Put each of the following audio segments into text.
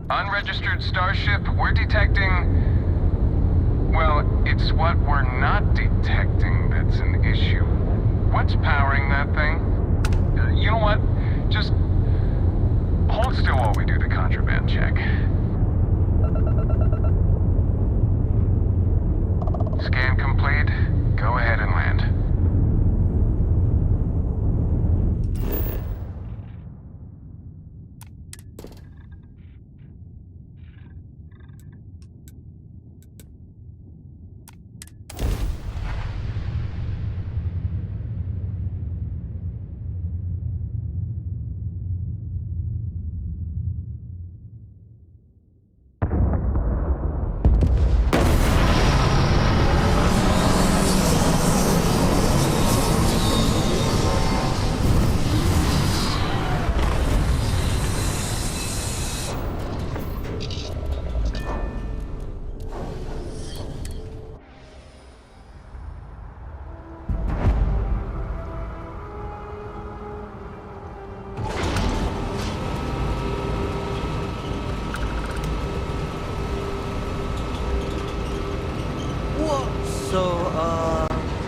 Unregistered starship, we're detecting... Well, it's what we're not detecting that's an issue. What's powering that thing? You know what? Just hold still while we do the contraband check. Scan complete. Go ahead and land.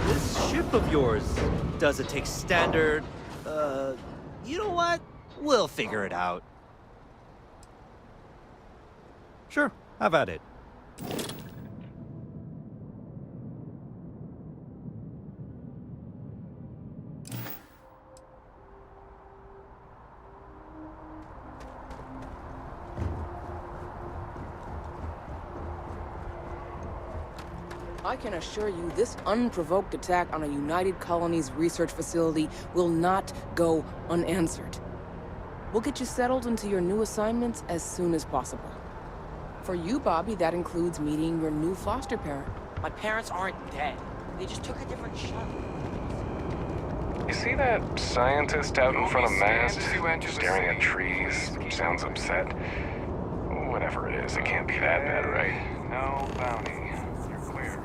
This ship of yours, does it take standard, you know what? We'll figure it out. Sure, have at it. I can assure you this unprovoked attack on a United Colonies research facility will not go unanswered. We'll get you settled into your new assignments as soon as possible. For you, Bobby, that includes meeting your new foster parent. My parents aren't dead. They just took a different shuttle. You see that scientist out in front of mast, staring at trees, sounds upset? Whatever it is, it can't be that bad, right? No bounty. You're clear.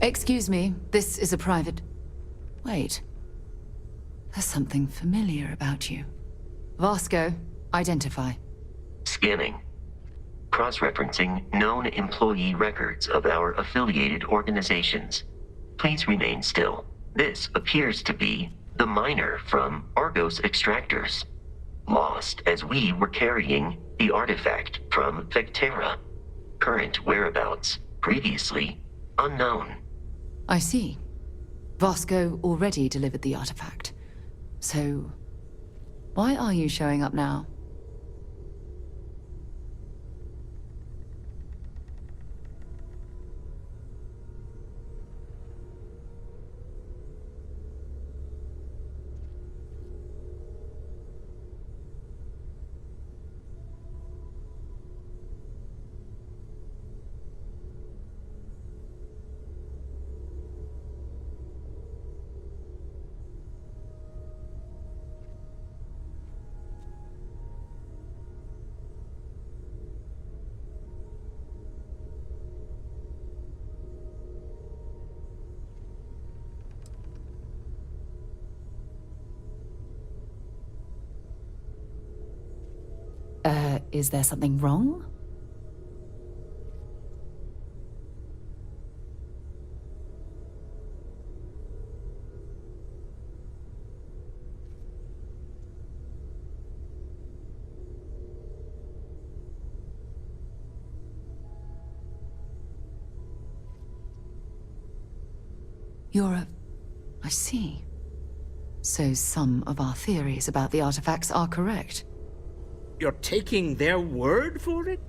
Excuse me, this is a private... Wait. There's something familiar about you. Vasco, identify. Scanning. Cross-referencing known employee records of our affiliated organizations. Please remain still. This appears to be the miner from Argos Extractors. Lost as we were carrying the artifact from Vectera. Current whereabouts, previously unknown. I see. Vasco already delivered the artifact. So, why are you showing up now? Is there something wrong? I see. So some of our theories about the artifacts are correct. You're taking their word for it?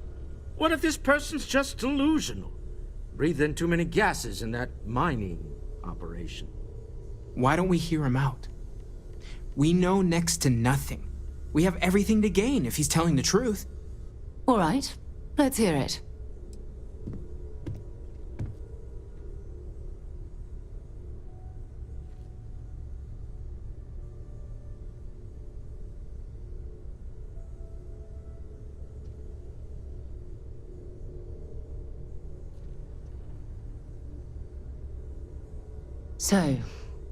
What if this person's just delusional? Breathed in too many gases in that mining operation. Why don't we hear him out? We know next to nothing. We have everything to gain if he's telling the truth. All right, let's hear it. So,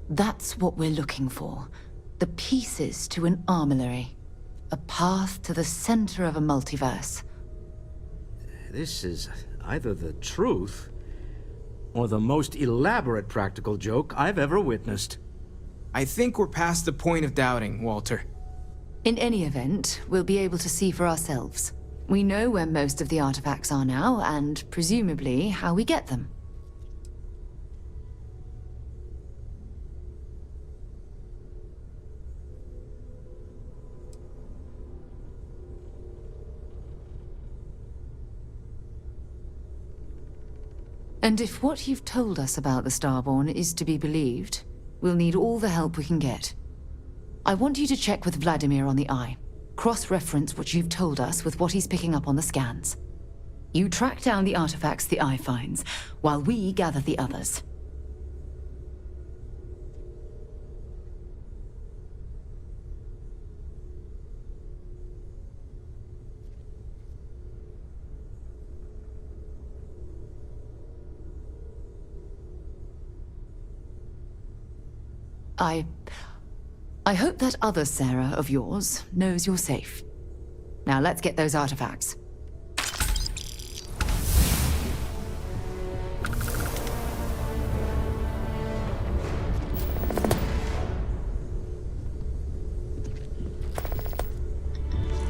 that's what we're looking for. The pieces to an armillary. A path to the center of a multiverse. This is either the truth, or the most elaborate practical joke I've ever witnessed. I think we're past the point of doubting, Walter. In any event, we'll be able to see for ourselves. We know where most of the artifacts are now, and presumably how we get them. And if what you've told us about the Starborn is to be believed, we'll need all the help we can get. I want you to check with Vladimir on the Eye. Cross-reference what you've told us with what he's picking up on the scans. You track down the artifacts the Eye finds, while we gather the others. I hope that other Sarah of yours knows you're safe. Now let's get those artifacts.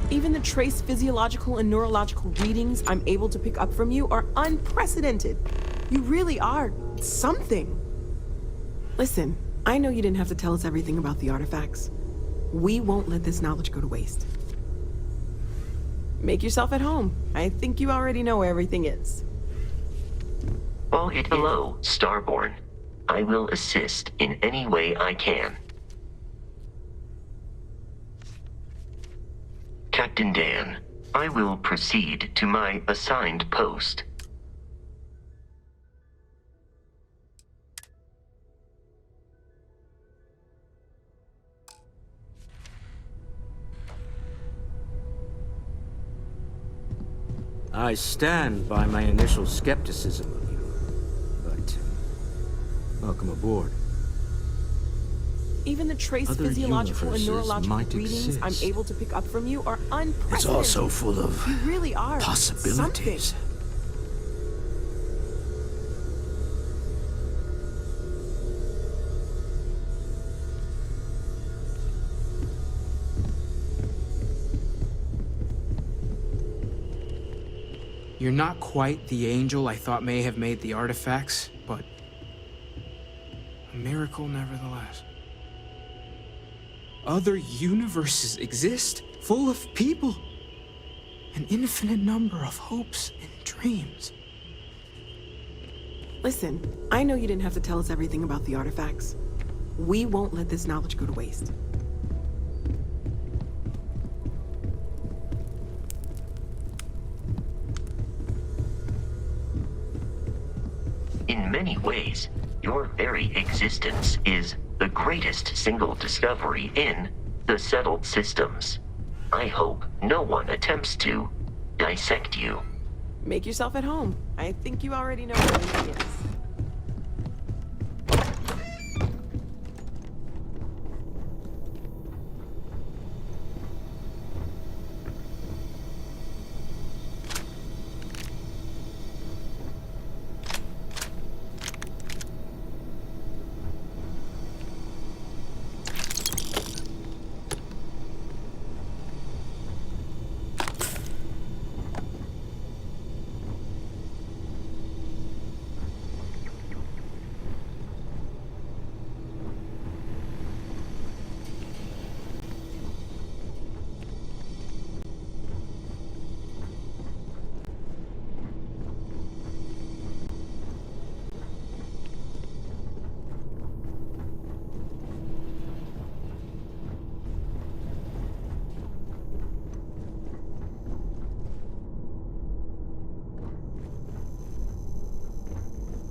Even the trace physiological and neurological readings I'm able to pick up from you are unprecedented. You really are something. Listen, I know you didn't have to tell us everything about the artifacts. We won't let this knowledge go to waste. Make yourself at home. I think you already know where everything is. Hello, Starborn. I will assist in any way I can. Captain Dan, I will proceed to my assigned post. I stand by my initial skepticism of you, but welcome aboard. Even the trace Other physiological and universes neurological might readings I'm exist. able to pick up from you are unprecedented. It's also full of You really are possibilities. something. You're not quite the angel I thought may have made the artifacts, but a miracle nevertheless. Other universes exist, full of people. An infinite number of hopes and dreams. Listen, I know you didn't have to tell us everything about the artifacts. We won't let this knowledge go to waste. In many ways, your very existence is the greatest single discovery in the settled systems. I hope no one attempts to dissect you. Make yourself at home. I think you already know where everything is.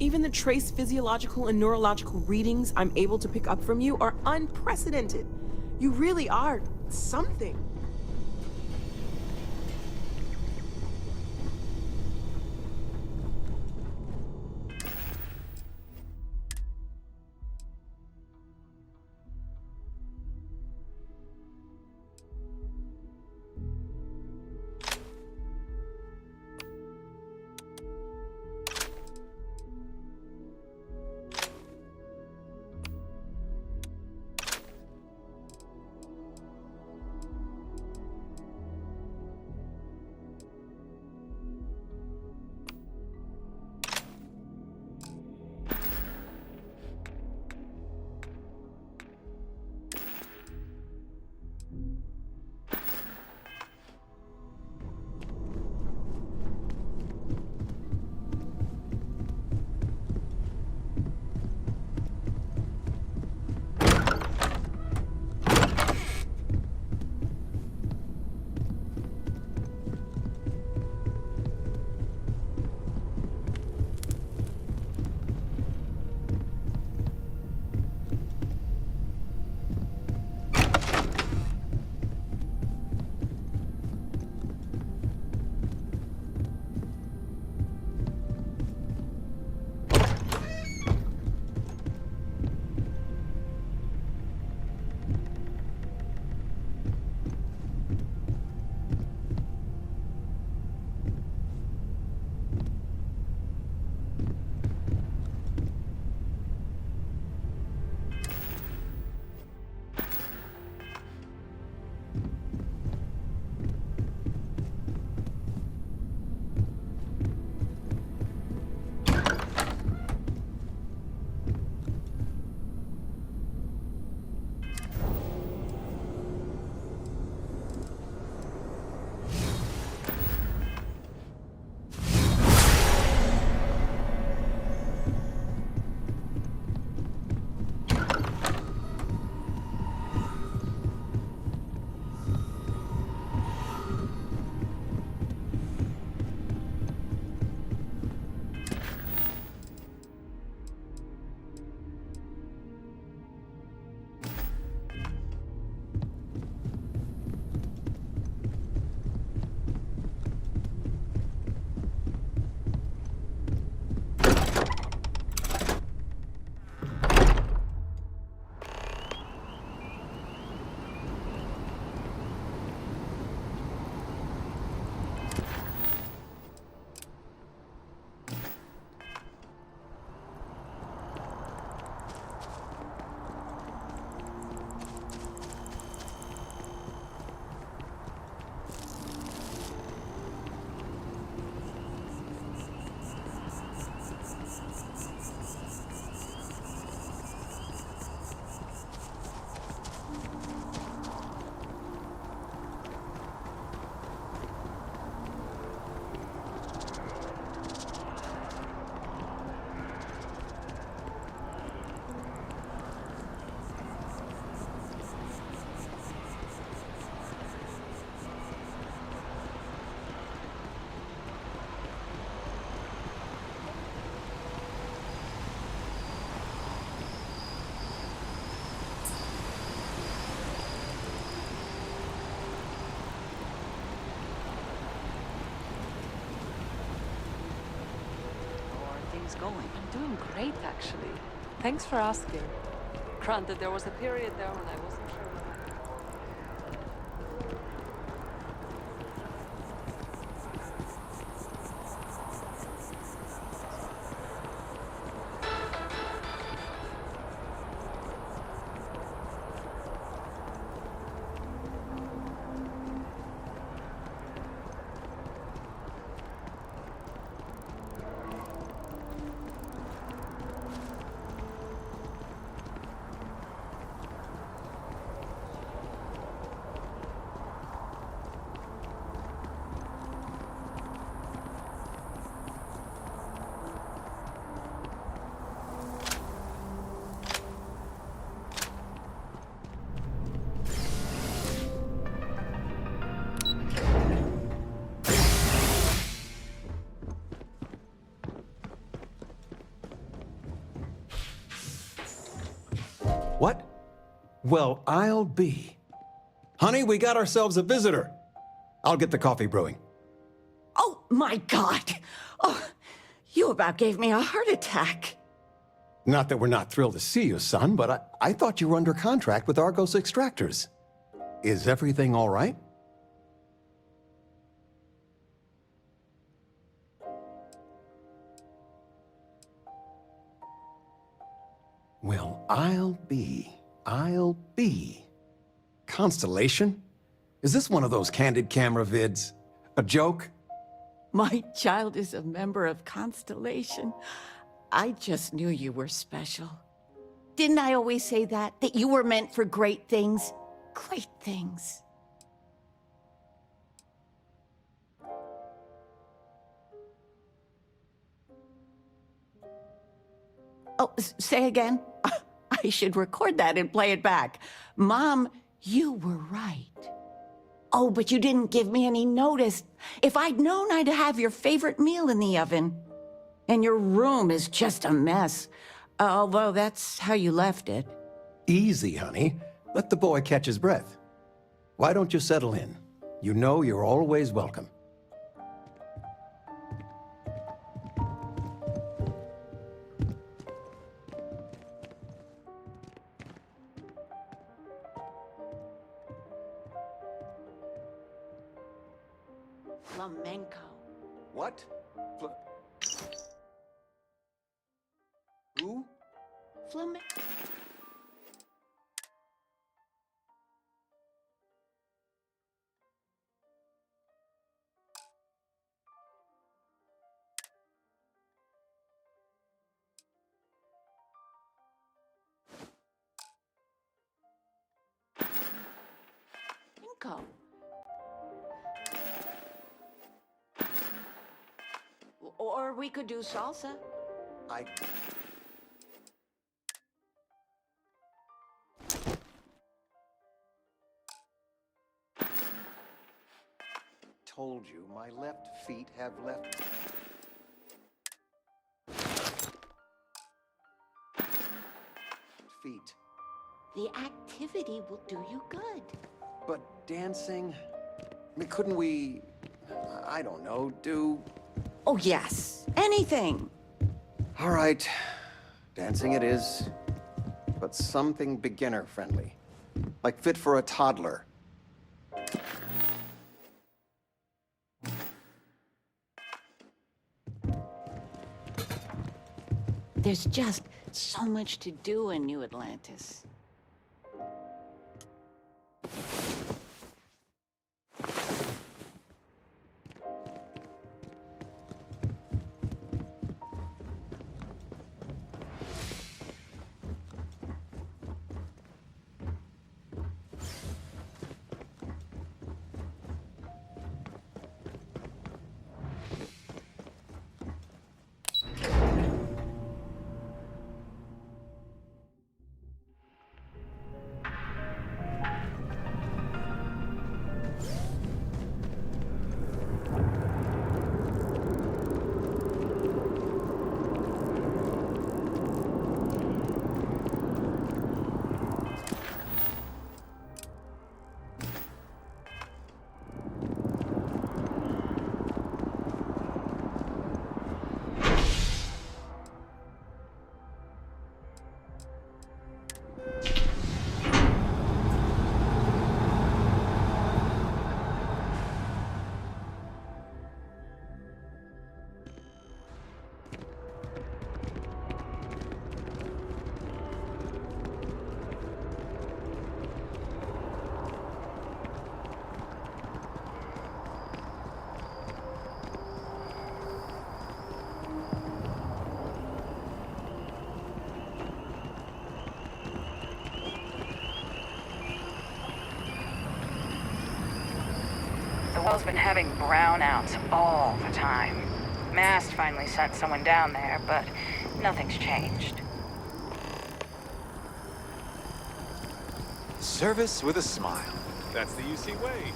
Even the trace physiological and neurological readings I'm able to pick up from you are unprecedented. You really are something. going? I'm doing great, actually. Thanks for asking. Granted, there was a period there when I wasn't sure. What? Well, I'll be. Honey, we got ourselves a visitor. I'll get the coffee brewing. Oh, my God. Oh, you about gave me a heart attack. Not that we're not thrilled to see you, son, but I thought you were under contract with Argos Extractors. Is everything all right? Well, I'll be. Constellation? Is this one of those candid camera vids? A joke? My child is a member of Constellation. I just knew you were special. Didn't I always say that? That you were meant for great things? Great things. Oh, say again? I should record that and play it back. Mom, you were right. Oh, but you didn't give me any notice. If I'd known, I'd have your favorite meal in the oven. And your room is just a mess. Although that's how you left it. Easy, honey. Let the boy catch his breath. Why don't you settle in? You know you're always welcome. Flamenco. What? Who? Flamenco. Or we could do salsa. I... told you, my left feet have left... feet. The activity will do you good. But dancing? I mean, couldn't we... I don't know, do... Oh, yes. Anything. All right. Dancing it is. But something beginner-friendly. Like fit for a toddler. There's just so much to do in New Atlantis. Starfield's been having brownouts all the time. Mast finally sent someone down there, but nothing's changed. Service with a smile. That's the UC way.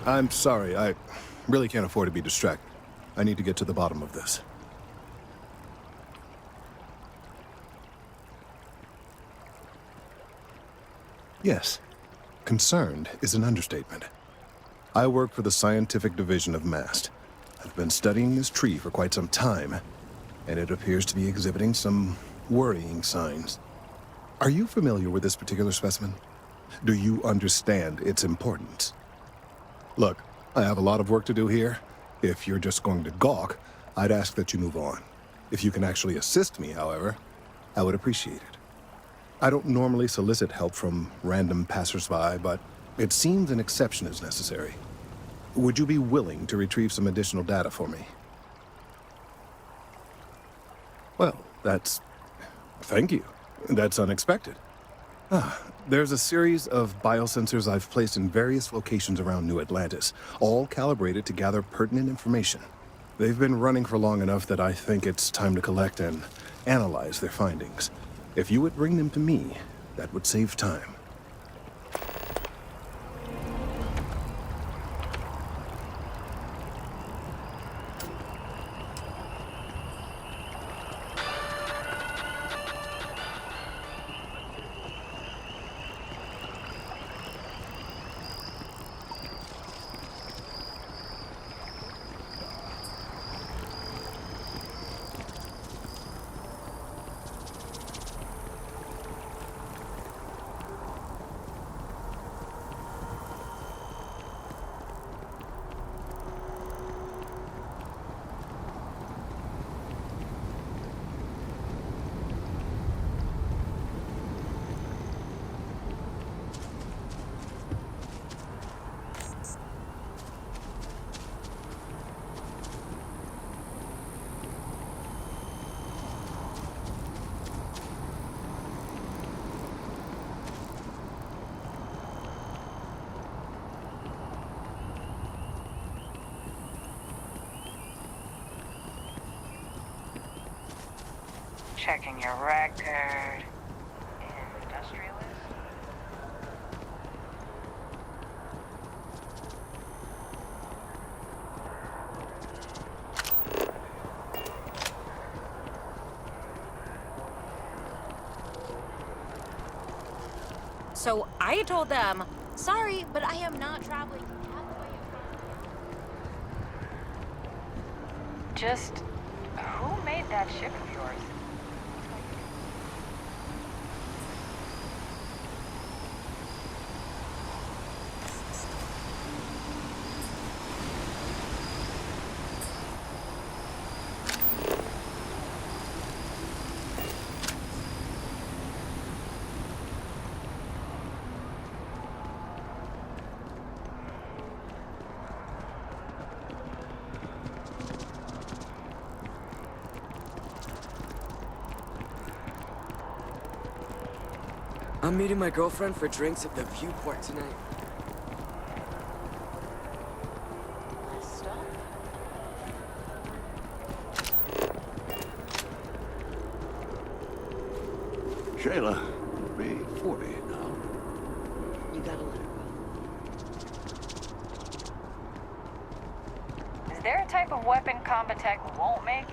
I'm sorry, I really can't afford to be distracted. I need to get to the bottom of this. Yes, concerned is an understatement. I work for the scientific division of MAST. I've been studying this tree for quite some time, and it appears to be exhibiting some worrying signs. Are you familiar with this particular specimen? Do you understand its importance? Look, I have a lot of work to do here. If you're just going to gawk, I'd ask that you move on. If you can actually assist me, however, I would appreciate it. I don't normally solicit help from random passersby, but it seems an exception is necessary. Would you be willing to retrieve some additional data for me? Well, thank you. That's unexpected. There's a series of biosensors I've placed in various locations around New Atlantis, all calibrated to gather pertinent information. They've been running for long enough that I think it's time to collect and analyze their findings. If you would bring them to me, that would save time. Checking your record. Industrialist? So I told them, sorry, but I am not traveling halfway across. Just who made that ship of yours? I'm meeting my girlfriend for drinks at the Viewport tonight. Shayla will be 40 now. You gotta let her go. Is there a type of weapon combat tech won't make?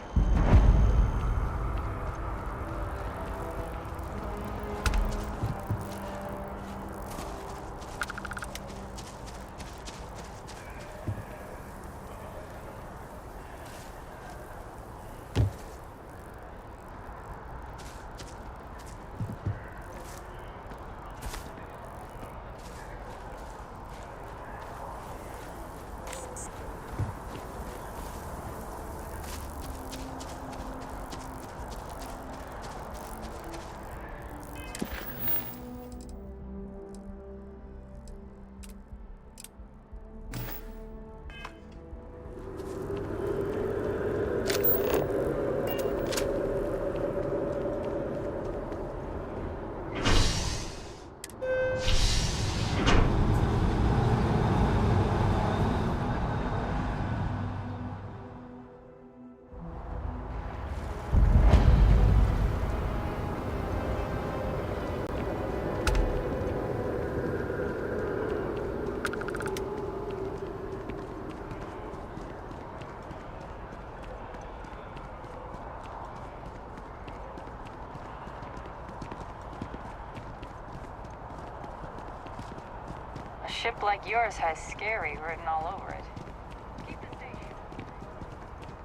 ship like yours has scary written all over it.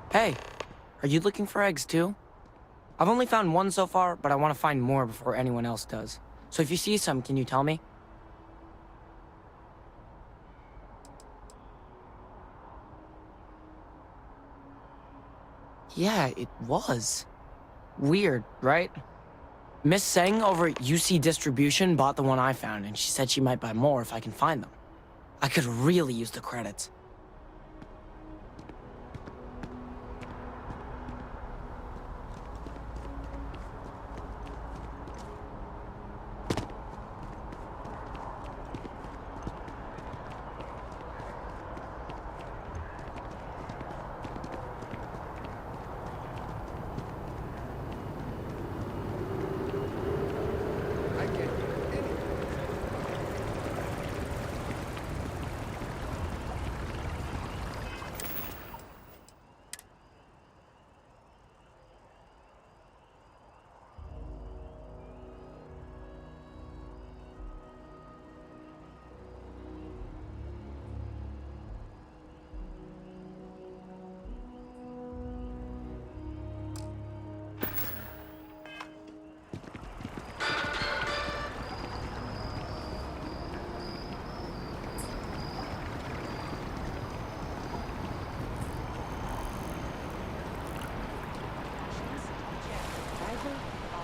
Hey, are you looking for eggs too? I've only found one so far, but I want to find more before anyone else does. So if you see some, can you tell me? Yeah, it was. Weird, right? Miss Seng over at UC Distribution bought the one I found, and she said she might buy more if I can find them. I could really use the credits.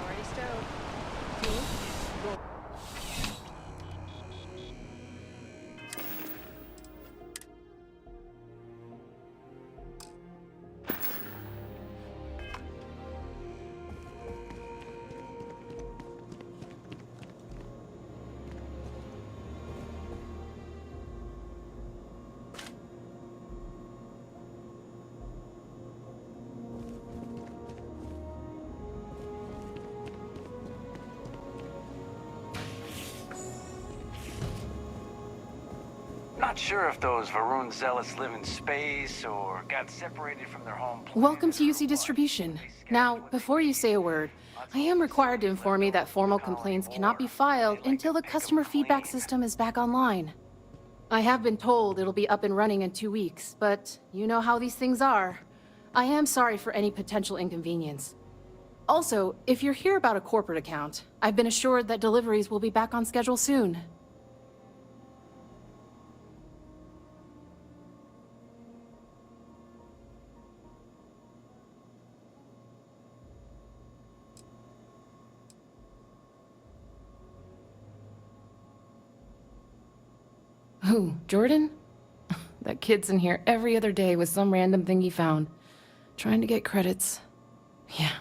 Already stowed. Not sure if those Varun zealots live in space or got separated from their home planet. Welcome to UC Distribution. Now, before you say a word, I am required to inform you that formal complaints cannot be filed until the customer feedback system is back online. I have been told it'll be up and running in 2 weeks, but you know how these things are. I am sorry for any potential inconvenience. Also, if you're here about a corporate account, I've been assured that deliveries will be back on schedule soon. Who, Jordan? That kid's in here every other day with some random thing he found, trying to get credits. Yeah,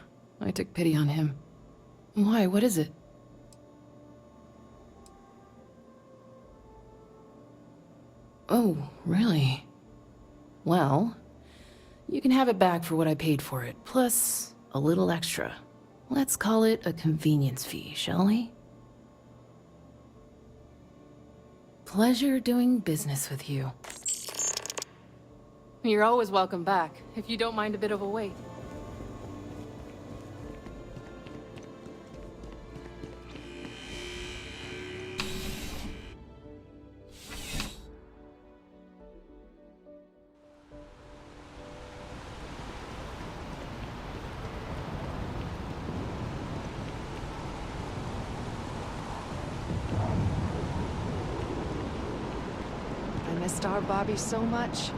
I took pity on him. Why, what is it? Oh, really? Well, you can have it back for what I paid for it, plus a little extra. Let's call it a convenience fee, shall we? Pleasure doing business with you. You're always welcome back, if you don't mind a bit of a wait. I missed our Bobby so much.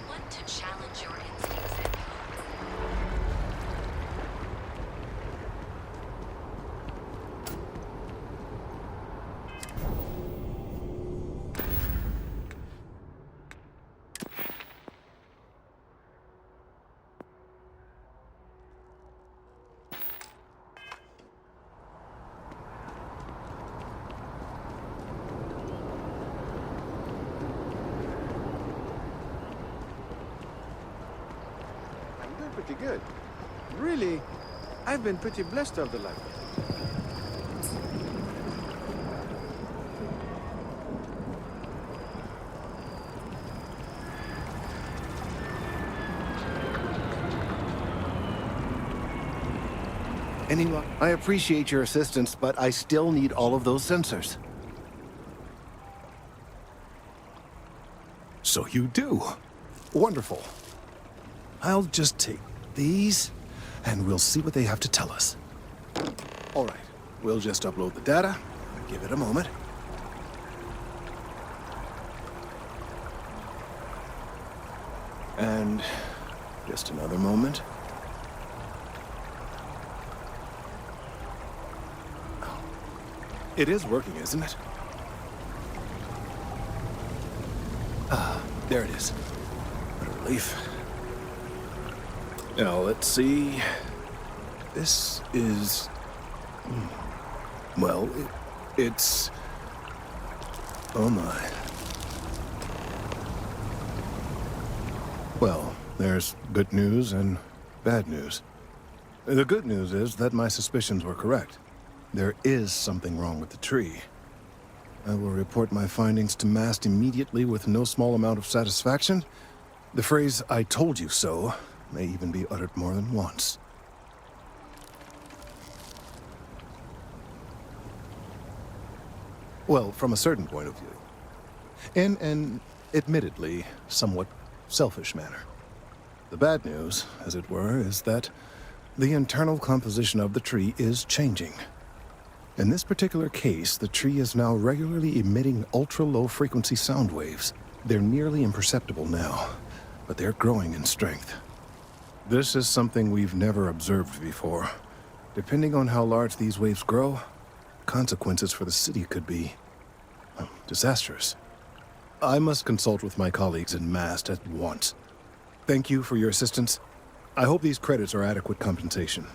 Want to challenge your instincts at I'm doing pretty good. Really, I've been pretty blessed all the life. Any luck? I appreciate your assistance, but I still need all of those sensors. So you do. Wonderful. I'll just take these, and we'll see what they have to tell us. All right, we'll just upload the data. Give it a moment. And just another moment. It is working, isn't it? There it is. What a relief. Now, let's see. This is... Well, it's... Oh my. Well, there's good news and bad news. The good news is that my suspicions were correct. There is something wrong with the tree. I will report my findings to MAST immediately with no small amount of satisfaction. The phrase, "I told you so," may even be uttered more than once. Well, from a certain point of view. In an, admittedly, somewhat selfish manner. The bad news, as it were, is that the internal composition of the tree is changing. In this particular case, the tree is now regularly emitting ultra-low frequency sound waves. They're nearly imperceptible now, but they're growing in strength. This is something we've never observed before. Depending on how large these waves grow, consequences for the city could be disastrous. I must consult with my colleagues in MAST at once. Thank you for your assistance. I hope these credits are adequate compensation.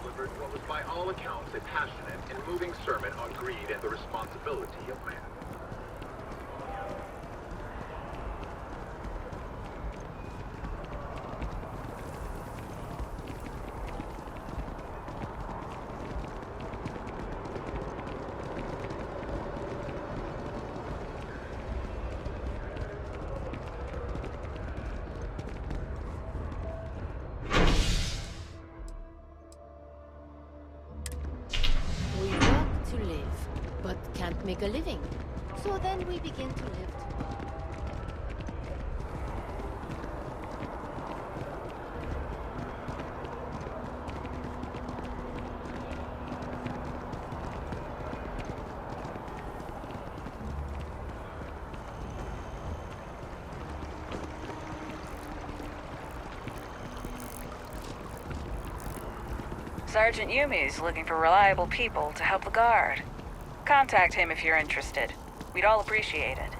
Delivered what was by all accounts a passionate and moving sermon on greed and the responsibility of man. We work to live, but can't make a living. So then we begin to live. Sergeant Yumi's looking for reliable people to help the guard. Contact him if you're interested. We'd all appreciate it.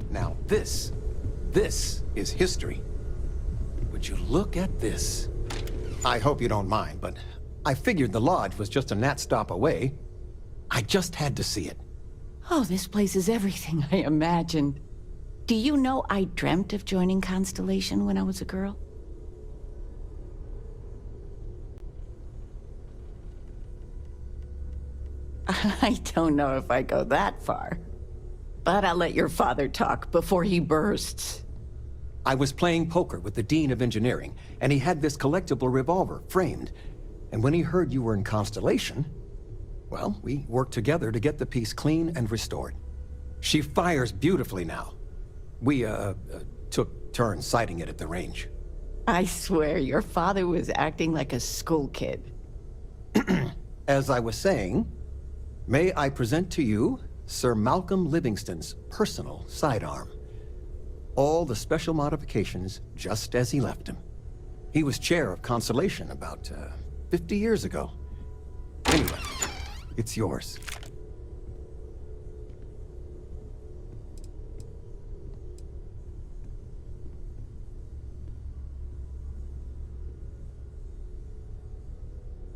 Now this is history. Would you look at this? I hope you don't mind, but I figured the lodge was just a gnat stop away. I just had to see it. Oh, this place is everything I imagined. Do you know I dreamt of joining Constellation when I was a girl? I don't know if I go that far. But I'll let your father talk before he bursts. I was playing poker with the Dean of Engineering, and he had this collectible revolver framed. And when he heard you were in Constellation, well, we worked together to get the piece clean and restored. She fires beautifully now. We, took turns sighting it at the range. I swear, your father was acting like a school kid. As I was saying, may I present to you Sir Malcolm Livingston's personal sidearm. All the special modifications just as he left him. He was chair of Constellation about 50 years ago. Anyway, It's yours.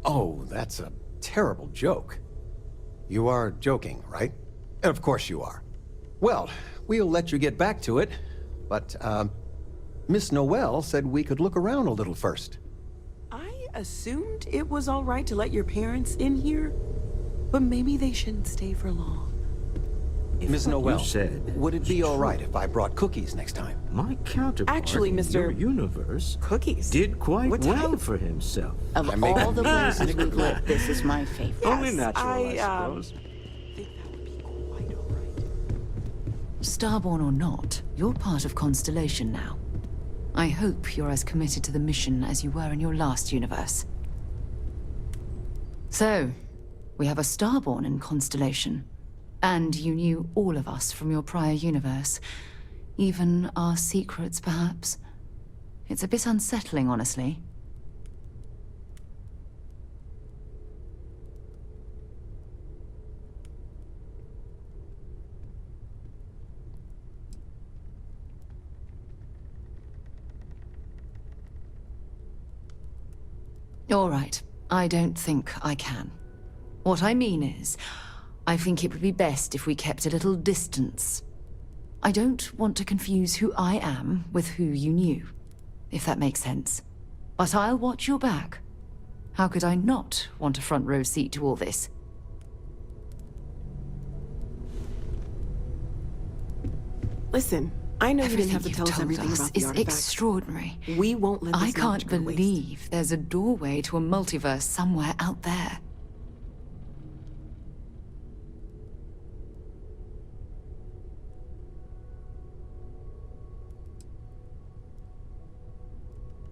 Oh, that's a terrible joke. You are joking, right? Of course you are. Well, we'll let you get back to it, but, Miss Noel said we could look around a little first. I assumed it was all right to let your parents in here, but maybe they shouldn't stay for long. Ms. Noel, would it be all right if I brought cookies next time? My counterpart Actually, in Mr. your universe Cookies did quite What well type? for himself. Of all the places we've lived, this is my favorite. Only natural, I suppose. Starborn or not, you're part of Constellation now. I hope you're as committed to the mission as you were in your last universe. So, we have a Starborn in Constellation. And you knew all of us from your prior universe. Even our secrets, perhaps. It's a bit unsettling, honestly. All right. I don't think I can. What I mean is, I think it would be best if we kept a little distance. I don't want to confuse who I am with who you knew, if that makes sense. But I'll watch your back. How could I not want a front row seat to all this? Listen, I know you didn't have to tell us everything about the is artifact. extraordinary. We won't let this I can't knowledge go to waste. believe there's a doorway to a multiverse somewhere out there.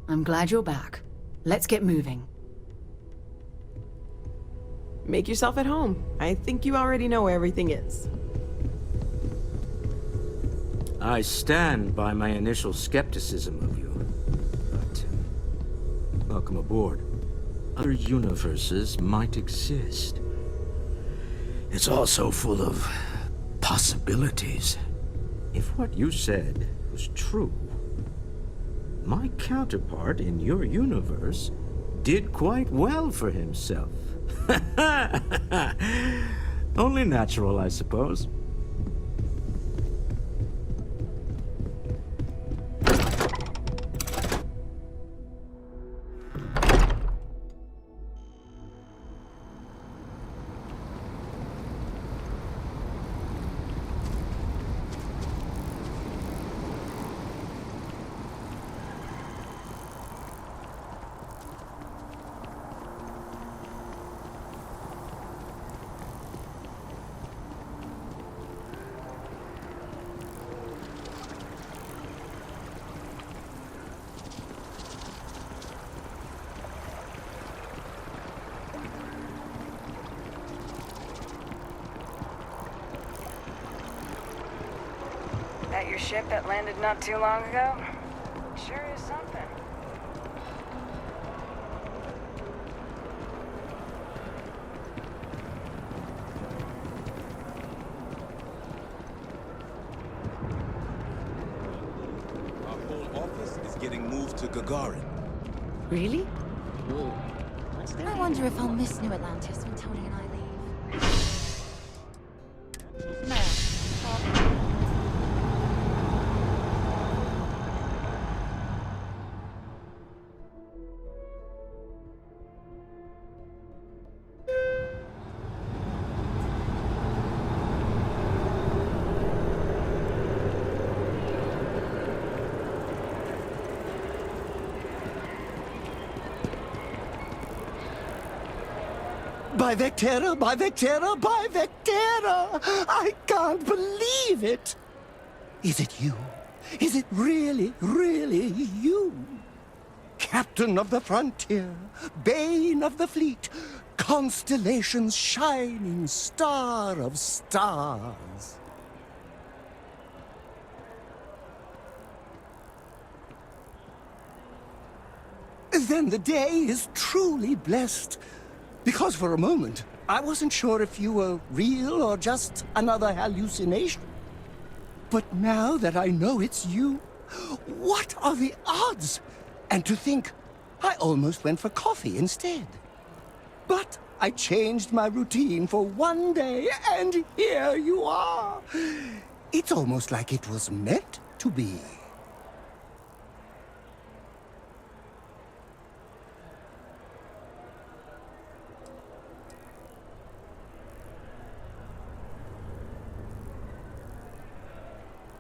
I'm glad you're back. Let's get moving. Make yourself at home. I think you already know where everything is. I stand by my initial skepticism of you. But, welcome aboard. Other universes might exist. It's also full of possibilities. If what you said was true, my counterpart in your universe did quite well for himself. Only natural, I suppose. That your ship that landed not too long ago? Sure is something. Our whole office is getting moved to Gagarin. Really? I wonder if I'll miss New Atlantis when Tony and I leave. No. By Vectera, by Vectera, by Vectera! I can't believe it! Is it you? Is it really, really you? Captain of the frontier, bane of the fleet, Constellation's shining star of stars. Then the day is truly blessed. Because for a moment, I wasn't sure if you were real or just another hallucination. But now that I know it's you, what are the odds? And to think, I almost went for coffee instead. But I changed my routine for one day, and here you are. It's almost like it was meant to be.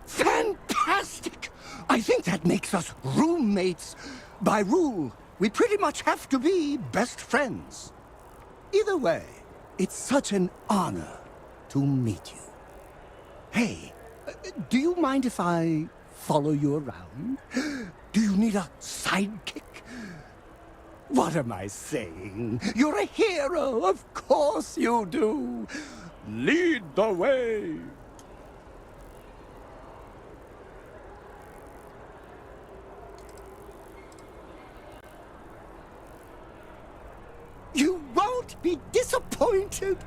Fantastic! I think that makes us roommates. By rule, we pretty much have to be best friends. Either way, it's such an honor to meet you. Hey, do you mind if I follow you around? Do you need a sidekick? What am I saying? You're a hero, of course you do. Lead the way. You won't be disappointed.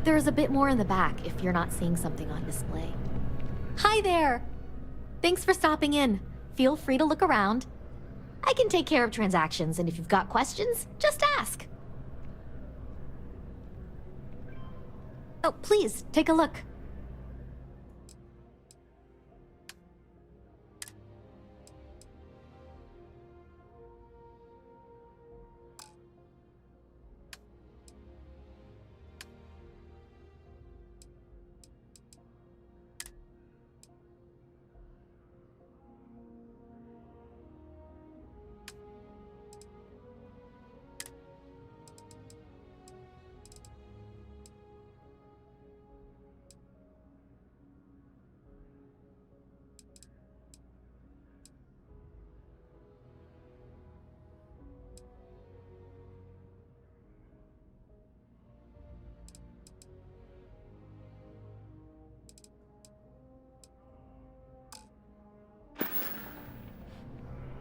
There's a bit more in the back if you're not seeing something on display. Hi there! Thanks for stopping in. Feel free to look around. I can take care of transactions, and if you've got questions, just ask. Oh, please, take a look.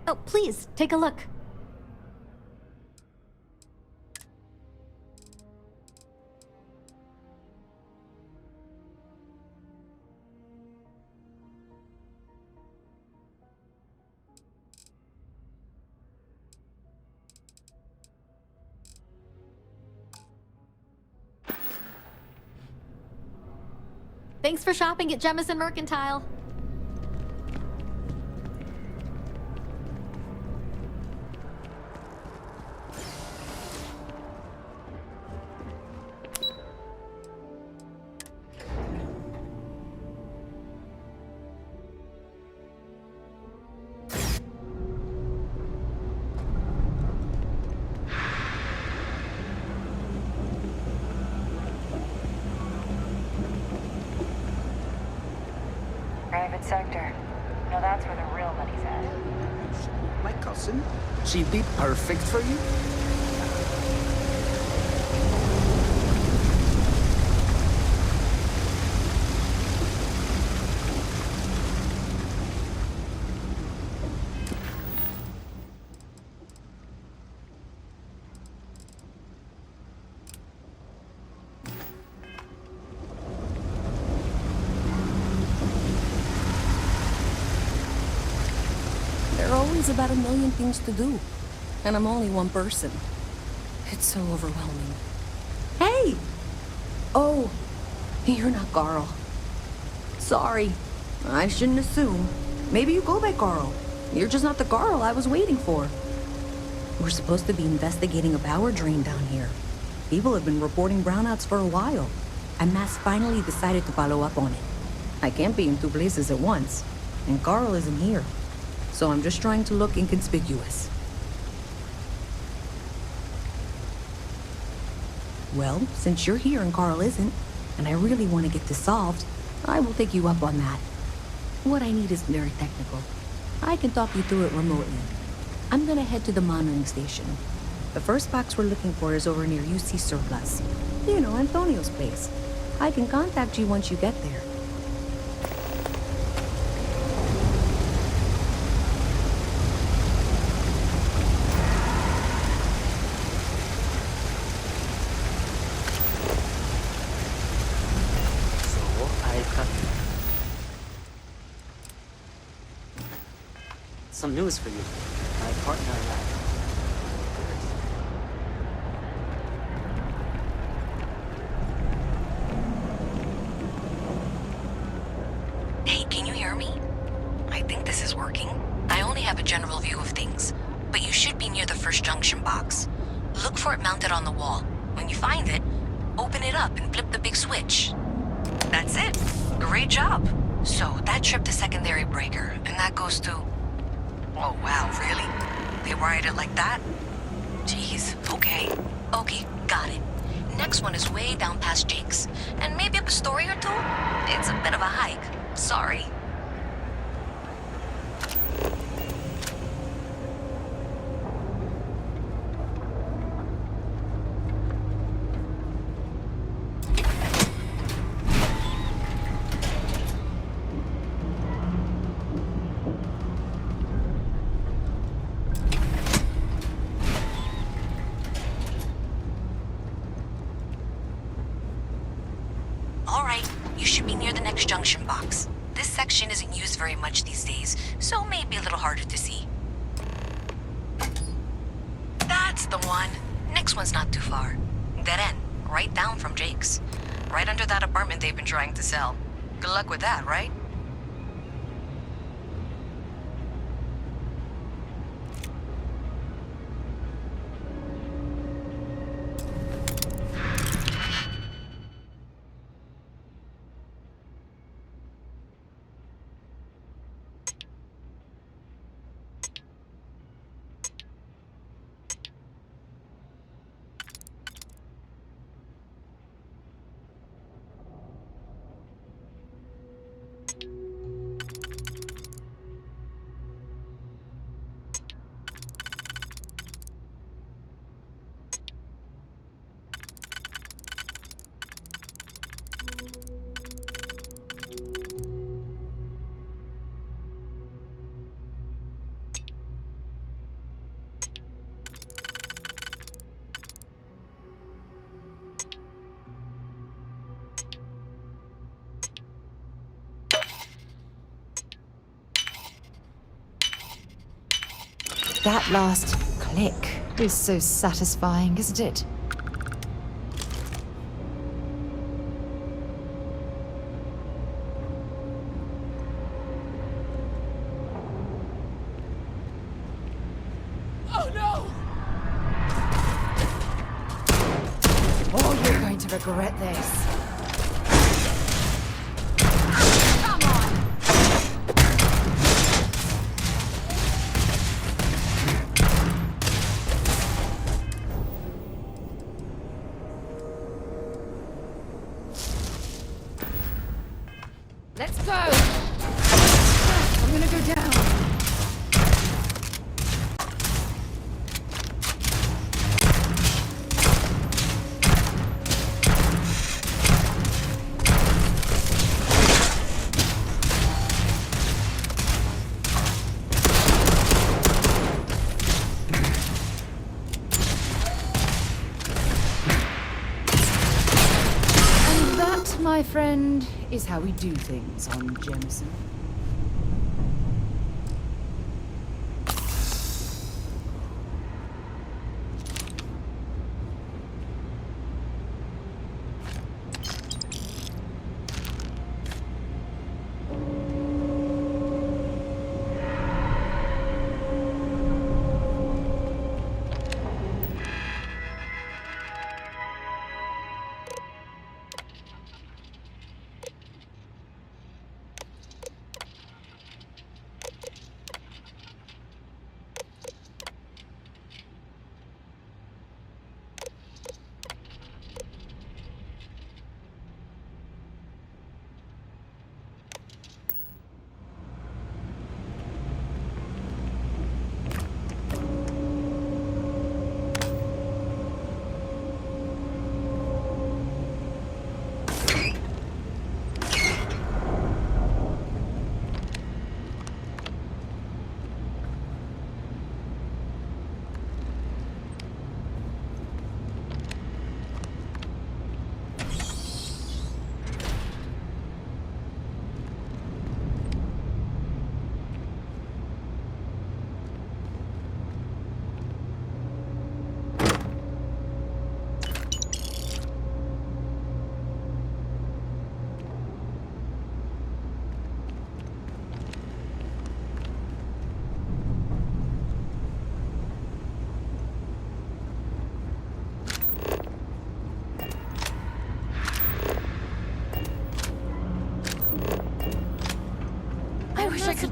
Oh, please, take a look. Thanks for shopping at Jemison Mercantile. Private sector. No, that's where the real money's at. My cousin? She'd be perfect for you? There are always about a million things to do, and I'm only one person. It's so overwhelming. Hey! Oh, you're not Garl. Sorry. I shouldn't assume. Maybe you go by Carl. You're just not the Carl I was waiting for. We're supposed to be investigating a power drain down here. People have been reporting brownouts for a while, and Mass finally decided to follow up on it. I can't be in two places at once, and Carl isn't here. So I'm just trying to look inconspicuous. Well, since you're here and Carl isn't, and I really want to get this solved, I will take you up on that. What I need isn't very technical. I can talk you through it remotely. I'm gonna head to the monitoring station. The first box we're looking for is over near UC Surplus. You know, Antonio's place. I can contact you once you get there. Some news for you. My partner and I. Hey, can you hear me? I think this is working. I only have a general view of things, but you should be near the first junction box. Look for it mounted on the wall. When you find it, open it up and flip the big switch. That's it. Great job. So that tripped the secondary breaker, and that goes to... Oh, wow, really? They wired it like that? Jeez, okay. Okay, got it. Next one is way down past Jake's. And maybe up a story or two? It's a bit of a hike. Sorry. Junction box. This section isn't used very much these days, so may be a little harder to see. That's the one. Next one's not too far. Dead end, right down from Jake's. Right under that apartment they've been trying to sell. Good luck with that, right? That last click is so satisfying, isn't it? Oh no! Oh, you're going to regret this. Let's go! I'm gonna go down. And that, my friend, is how we do things on Jemison.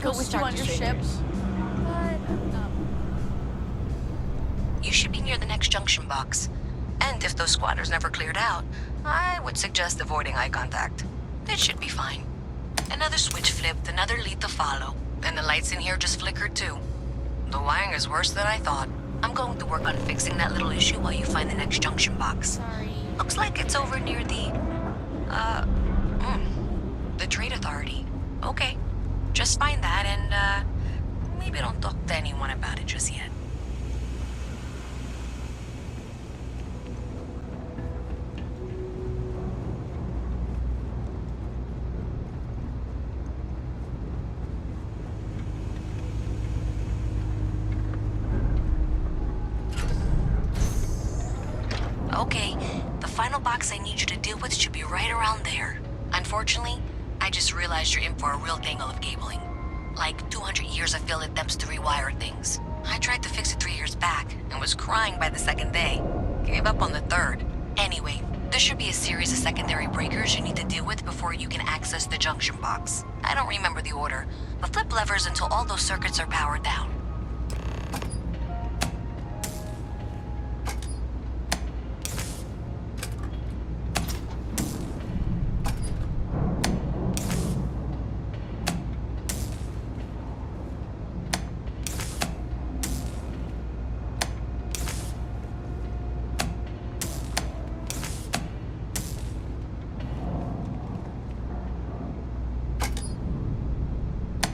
go with you on your ship. But You should be near the next junction box. And if those squatters never cleared out, I would suggest avoiding eye contact. It should be fine. Another switch flipped, another lead to follow, and the lights in here just flickered too. The wiring is worse than I thought. I'm going to work on fixing that little issue while you find the next junction box. sorry. Looks like it's over near the Trade Authority. Okay, just find that and, maybe don't talk to anyone about it just yet. Okay, the final box I need you to deal with should be right around there. Unfortunately, I just realized you're in for a real tangle of cabling. Like 200 years of field attempts to rewire things. I tried to fix it 3 years back and was crying by the second day. Gave up on the third. Anyway, there should be a series of secondary breakers you need to deal with before you can access the junction box. I don't remember the order, but flip levers until all those circuits are powered down.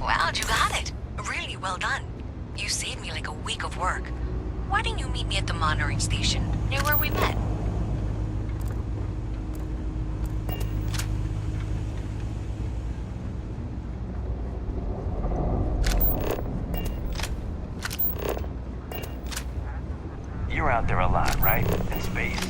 Wow, you got it. Really well done. You saved me like a week of work. Why didn't you meet me at the monitoring station, near where we met? You're out there a lot, right? In space?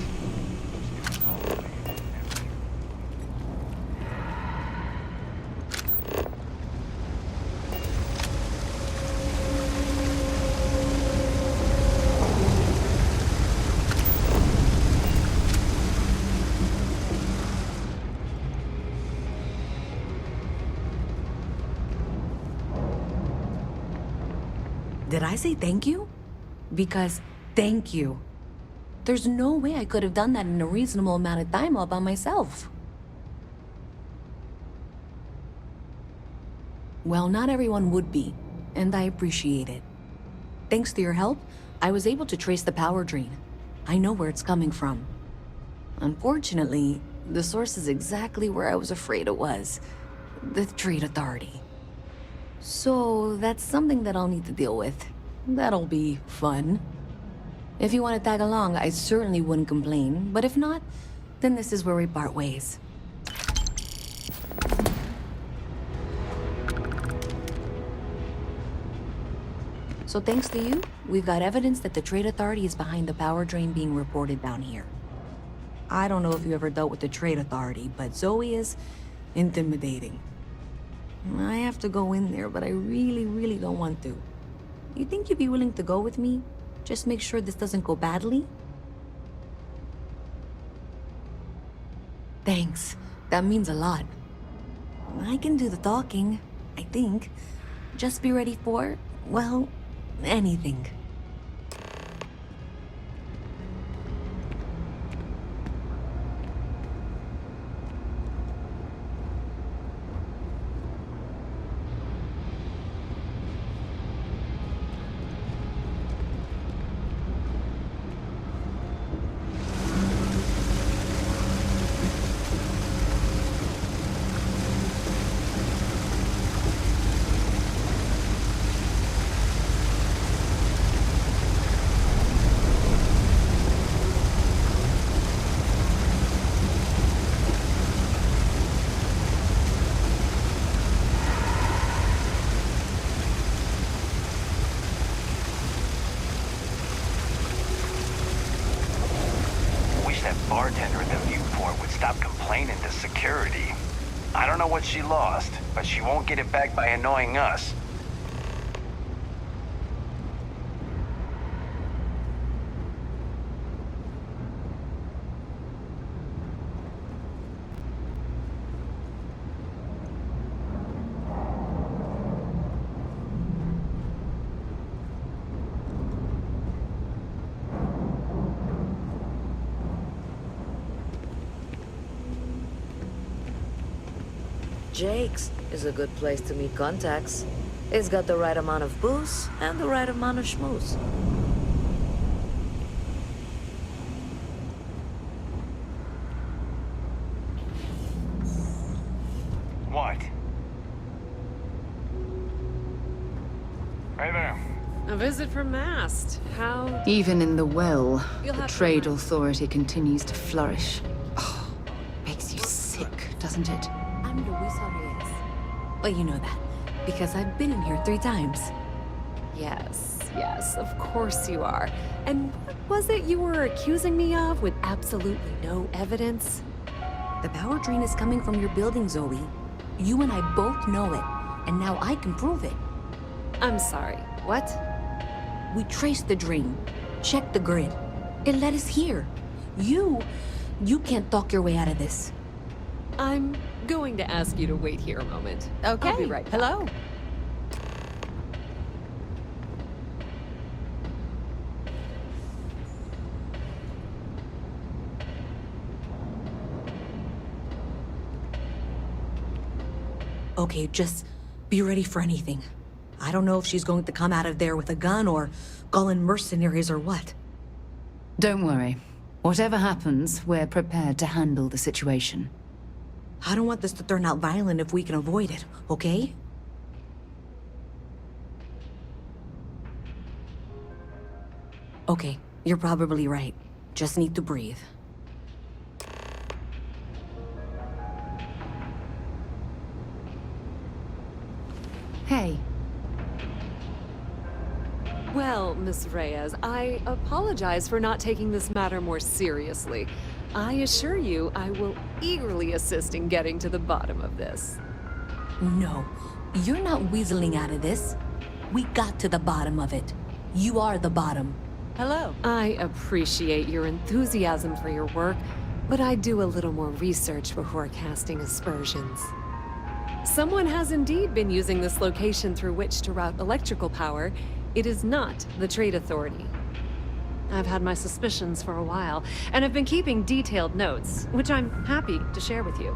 Did I say thank you? Because thank you. There's no way I could have done that in a reasonable amount of time all by myself. Well, not everyone would be, and I appreciate it. Thanks to your help, I was able to trace the power drain. I know where it's coming from. Unfortunately, the source is exactly where I was afraid it was. The Trade Authority. So, that's something that I'll need to deal with. That'll be fun. If you want to tag along, I certainly wouldn't complain, but if not, then this is where we part ways. So thanks to you, we've got evidence that the Trade Authority is behind the power drain being reported down here. I don't know if you ever dealt with the Trade Authority, but Zoe is intimidating. I have to go in there, but I really don't want to. You think you'd be willing to go with me? Just make sure this doesn't go badly? Thanks. That means a lot. I can do the talking, I think. Just be ready for, well, anything. Bartender at the viewport would stop complaining to security. I don't know what she lost, but she won't get it back by annoying us. Jake's is a good place to meet contacts. It's got the right amount of booze and the right amount of schmooze. What? Hey there. A visit from Mast. How... Even in the well, You'll the have to trade remind- authority continues to flourish. Oh, makes you sick, doesn't it? I'm Luisa Reyes. Well, you know that, because I've been in here 3 times. Yes, of course you are. And what was it you were accusing me of with absolutely no evidence? The power drain is coming from your building, Zoe. You and I both know it, and now I can prove it. I'm sorry, what? We traced the drain, checked the grid. It led us here. You can't talk your way out of this. I'm going to ask you to wait here a moment. Okay. I'll be right back. Hello. Okay, just be ready for anything. I don't know if she's going to come out of there with a gun or call in mercenaries or what. Don't worry. Whatever happens, we're prepared to handle the situation. I don't want this to turn out violent if we can avoid it, okay? Okay, you're probably right. Just need to breathe. Hey. Well, Miss Reyes, I apologize for not taking this matter more seriously. I assure you I will eagerly assist in getting to the bottom of this. No, you're not weaseling out of this. We got to the bottom of it. You are the bottom. Hello. I appreciate your enthusiasm for your work, but I do a little more research before casting aspersions. Someone has indeed been using this location through which to route electrical power. It is not the Trade Authority. I've had my suspicions for a while, and have been keeping detailed notes, which I'm happy to share with you.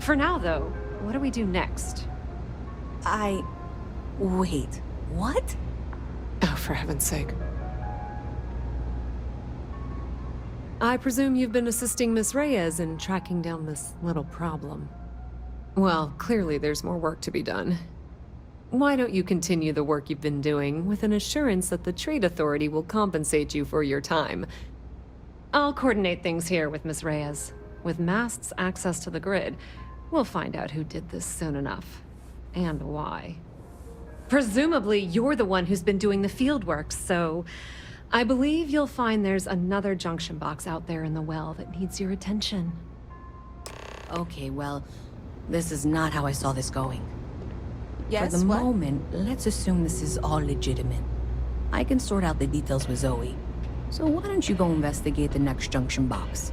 For now, though, what do we do next? Wait, what? Oh, for heaven's sake. I presume you've been assisting Miss Reyes in tracking down this little problem. Well, clearly there's more work to be done. Why don't you continue the work you've been doing with an assurance that the Trade Authority will compensate you for your time? I'll coordinate things here with Miss Reyes. With Mast's access to the grid, we'll find out who did this soon enough. And why. Presumably, you're the one who's been doing the field work, so I believe you'll find there's another junction box out there in the well that needs your attention. Okay, well, this is not how I saw this going. Yes, For the what? moment, let's assume this is all legitimate. I can sort out the details with Zoe. So why don't you go investigate the next junction box?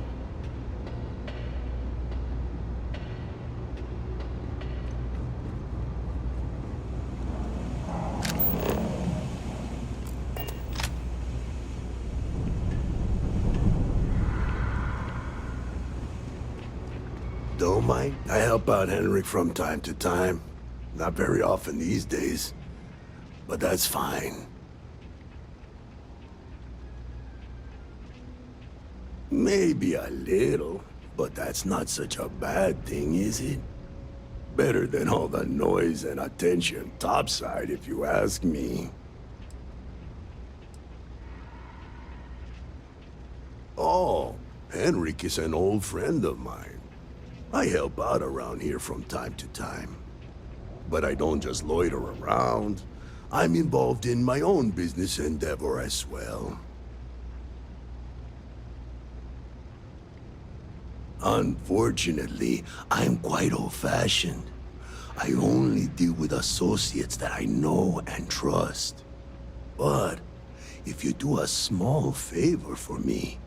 Don't mind. I help out Henrik from time to time. Not very often these days. But that's fine. Maybe a little, but that's not such a bad thing, is it? Better than all the noise and attention topside, if you ask me. Oh, Henrik is an old friend of mine. I help out around here from time to time. But I don't just loiter around. I'm involved in my own business endeavor as well. Unfortunately, I'm quite old-fashioned. I only deal with associates that I know and trust. But if you do a small favor for me,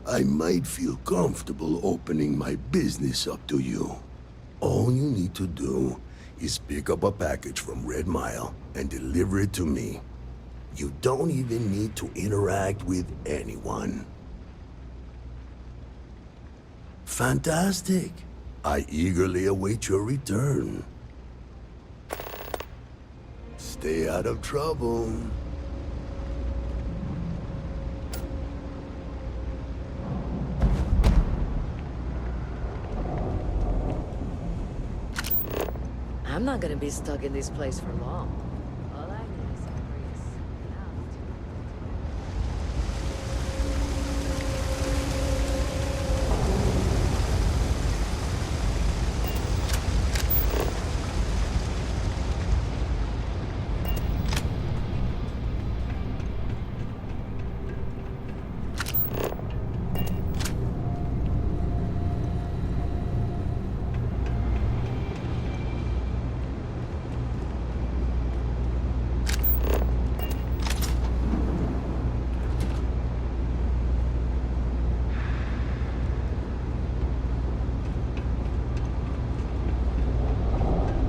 I might feel comfortable opening my business up to you. All you need to do is pick up a package from Red Mile and deliver it to me. You don't even need to interact with anyone. Fantastic. I eagerly await your return. Stay out of trouble. I'm not gonna be stuck in this place for long. All I need is some breeze.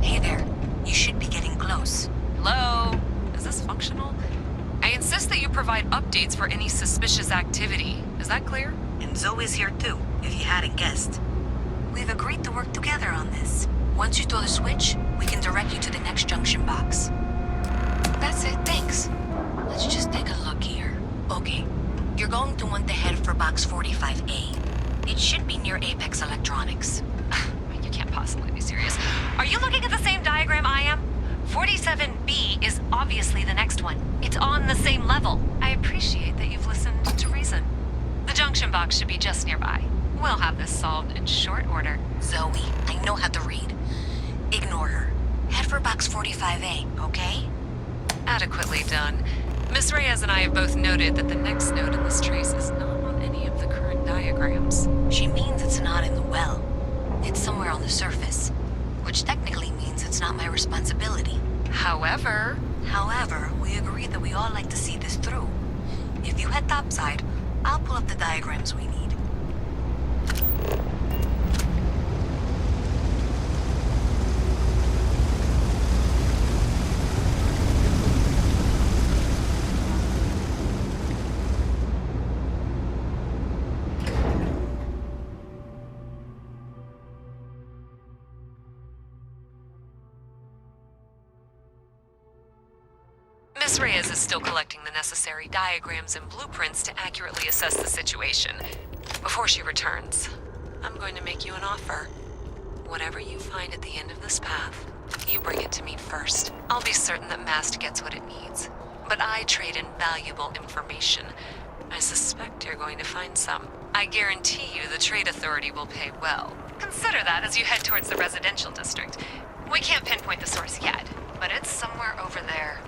Hey there. You should be getting close. Hello? Is this functional? I insist that you provide updates for any suspicious activity. Is that clear? And Zoe's here too, if you hadn't guessed. We've agreed to work together on this. Once you throw the switch, we can direct you to the next junction box. That's it, thanks. Let's just take a look here. Okay, you're going to want to head for box 45A. It should be near Apex Electronics. You can't possibly be serious. Are you looking at the same diagram I am? 47B is obviously the next one. It's on the same level. I appreciate that you've listened to reason. The junction box should be just nearby. We'll have this solved in short order. Zoe, I know how to read. Ignore her. Head for box 45A, okay? Adequately done. Miss Reyes and I have both noted that the next node in this trace is not on any of the current diagrams. She means it's not in the well. It's somewhere on the surface, which technically means it's not my responsibility. However, we agreed that we all like to see this through. If you head topside, I'll pull up the diagrams we need. Miss Reyes is still collecting the necessary diagrams and blueprints to accurately assess the situation. Before she returns, I'm going to make you an offer. Whatever you find at the end of this path, you bring it to me first. I'll be certain that Mast gets what it needs. But I trade in valuable information. I suspect you're going to find some. I guarantee you the Trade Authority will pay well. Consider that as you head towards the residential district. We can't pinpoint the source yet, but it's somewhere over there.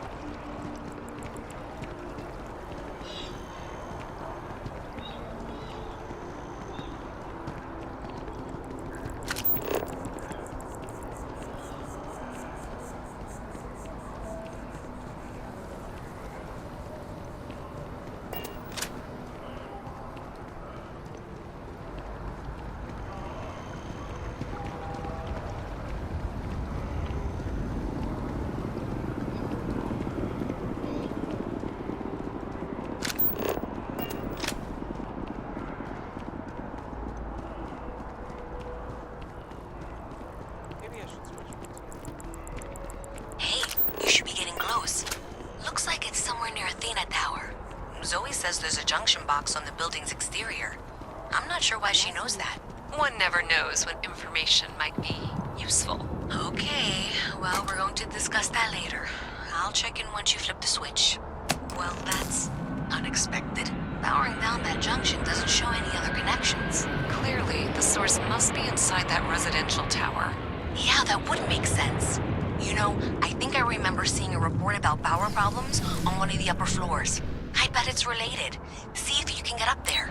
Zoe says there's a junction box on the building's exterior. I'm not sure why she knows that. One never knows when information might be useful. Okay, well, we're going to discuss that later. I'll check in once you flip the switch. Well, that's unexpected. Powering down that junction doesn't show any other connections. Clearly, the source must be inside that residential tower. Yeah, that would make sense. You know, I think I remember seeing a report about power problems on one of the upper floors. I bet it's related. See if you can get up there.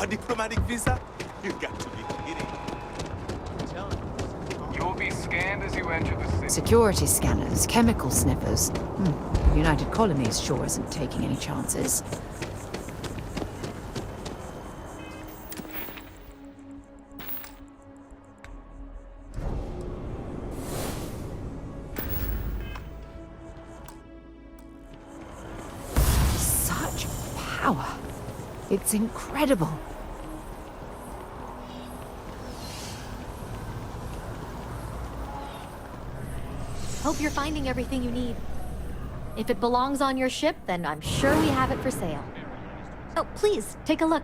A diplomatic visa? You got to be kidding. You will be scanned as you enter the city. Security scanners, chemical sniffers. United Colonies sure isn't taking any chances. Such power. It's incredible. Hope you're finding everything you need. If it belongs on your ship, then I'm sure we have it for sale. Oh, please, take a look.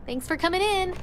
Thanks for coming in.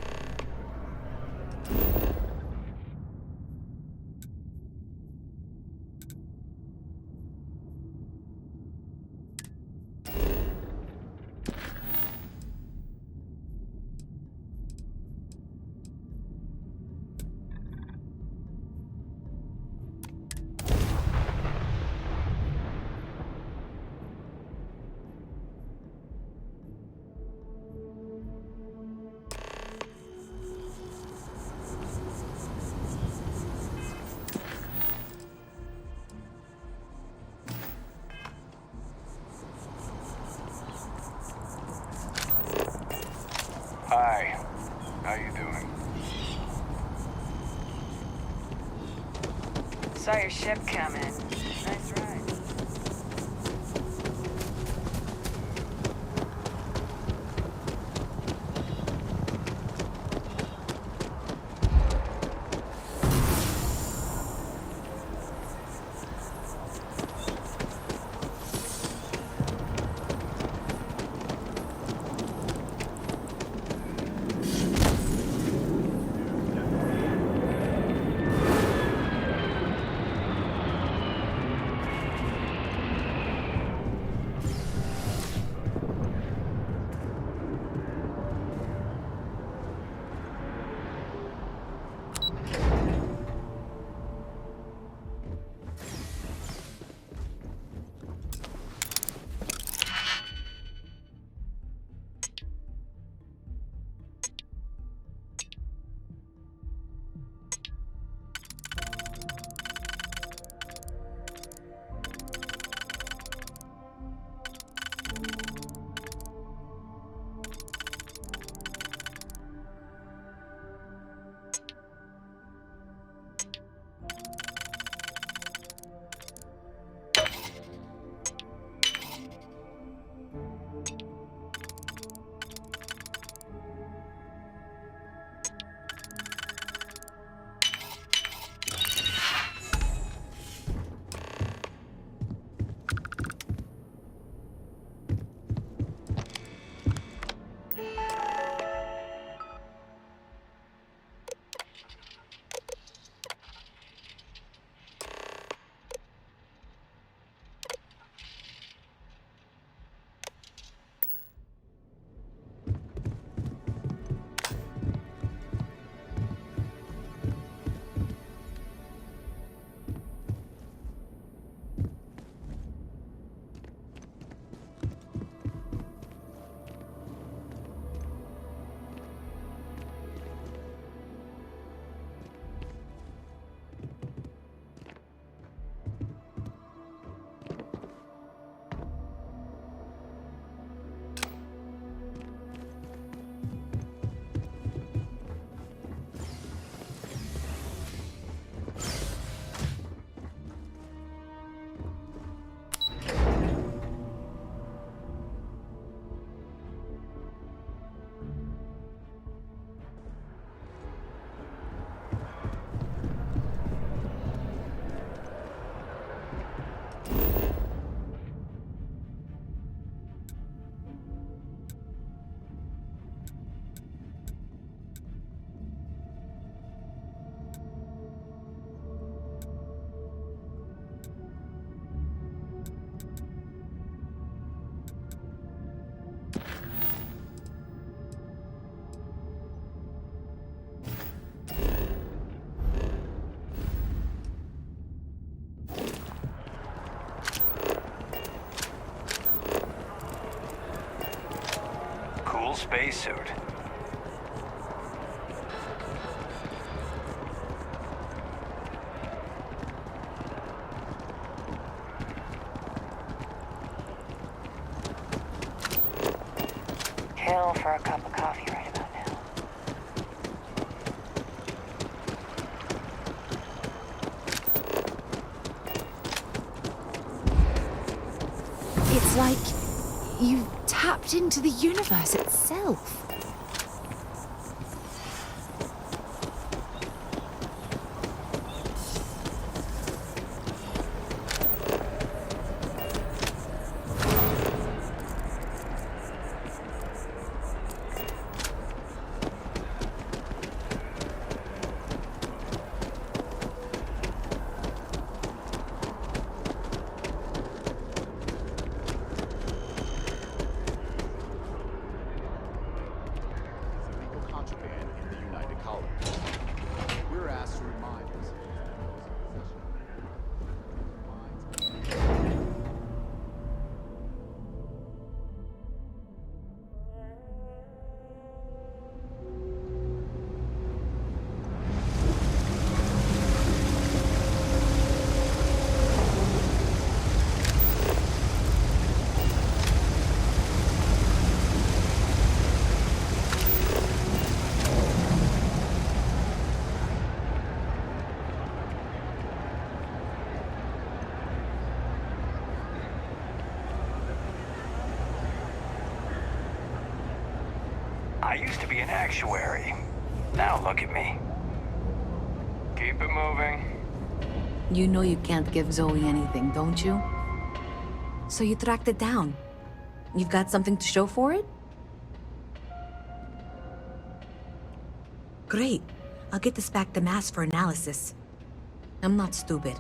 Hi. How you doing? Saw your ship coming. Nice ride. full spacesuit. Kill for a cup of coffee right about now. It's like you've tapped into the universe itself. I used to be an actuary. Now look at me. Keep it moving. You know you can't give Zoe anything, don't you? So you tracked it down. You've got something to show for it? Great. I'll get this back to Mass for analysis. I'm not stupid.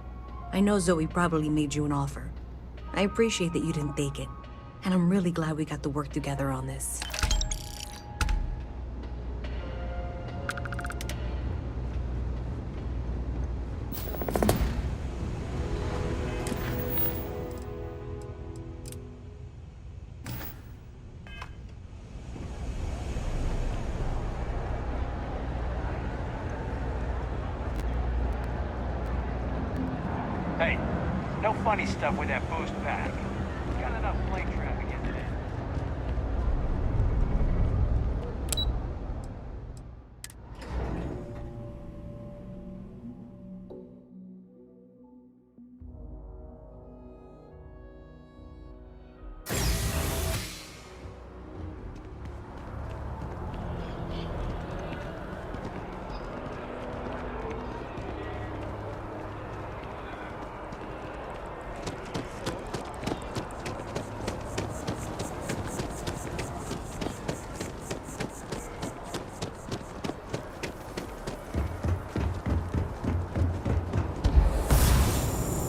I know Zoe probably made you an offer. I appreciate that you didn't take it. And I'm really glad we got to work together on this. Hey, no funny stuff with that boost pack. Got enough plane traffic in today.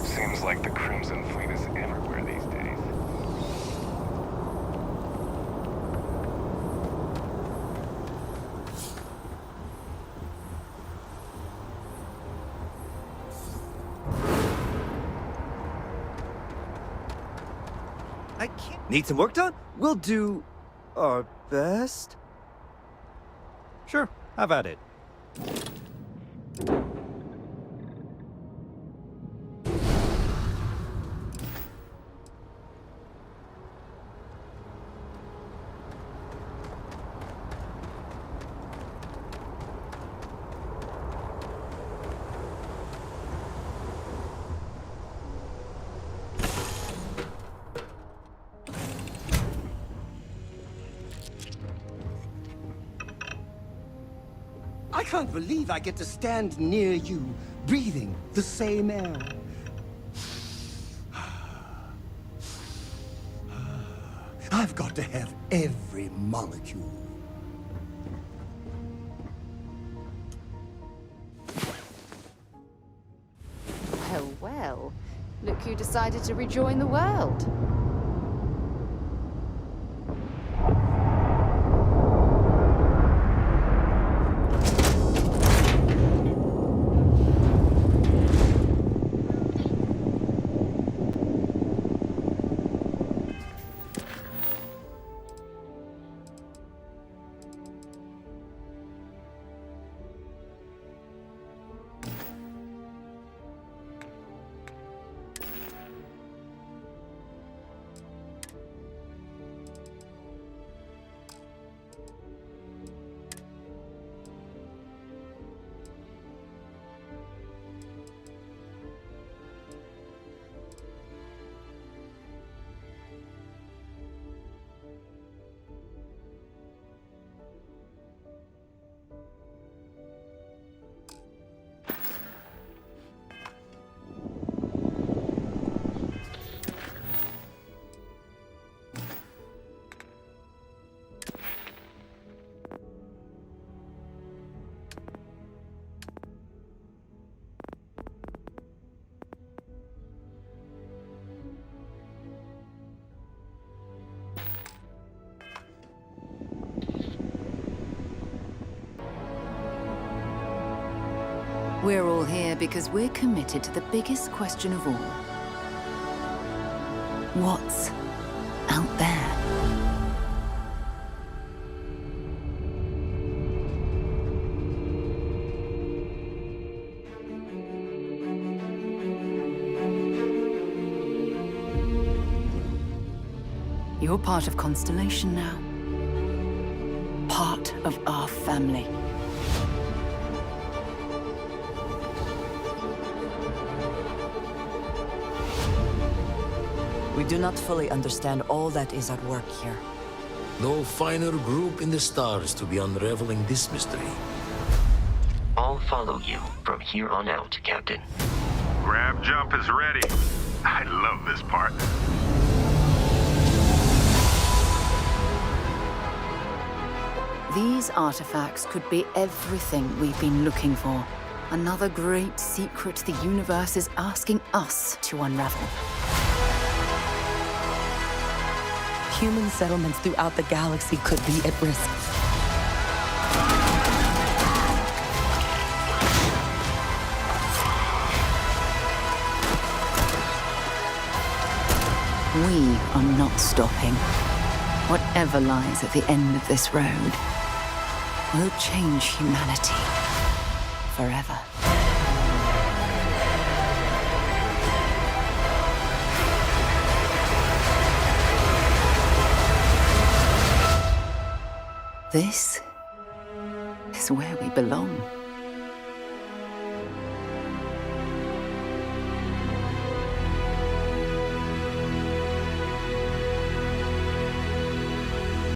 Seems like the Crimson Fleet is everywhere these days. I can't. Need some work done? We'll do our best. Sure, have at it. I can't believe I get to stand near you, breathing the same air. I've got to have every molecule. Well, well. Look who decided to rejoin the world. We're all here because we're committed to the biggest question of all. What's out there? You're part of Constellation now. Part of our family. We do not fully understand all that is at work here. No finer group in the stars to be unraveling this mystery. I'll follow you from here on out, Captain. Grab jump is ready. I love this part. These artifacts could be everything we've been looking for. Another great secret the universe is asking us to unravel. Human settlements throughout the galaxy could be at risk. We are not stopping. Whatever lies at the end of this road will change humanity forever. This is where we belong.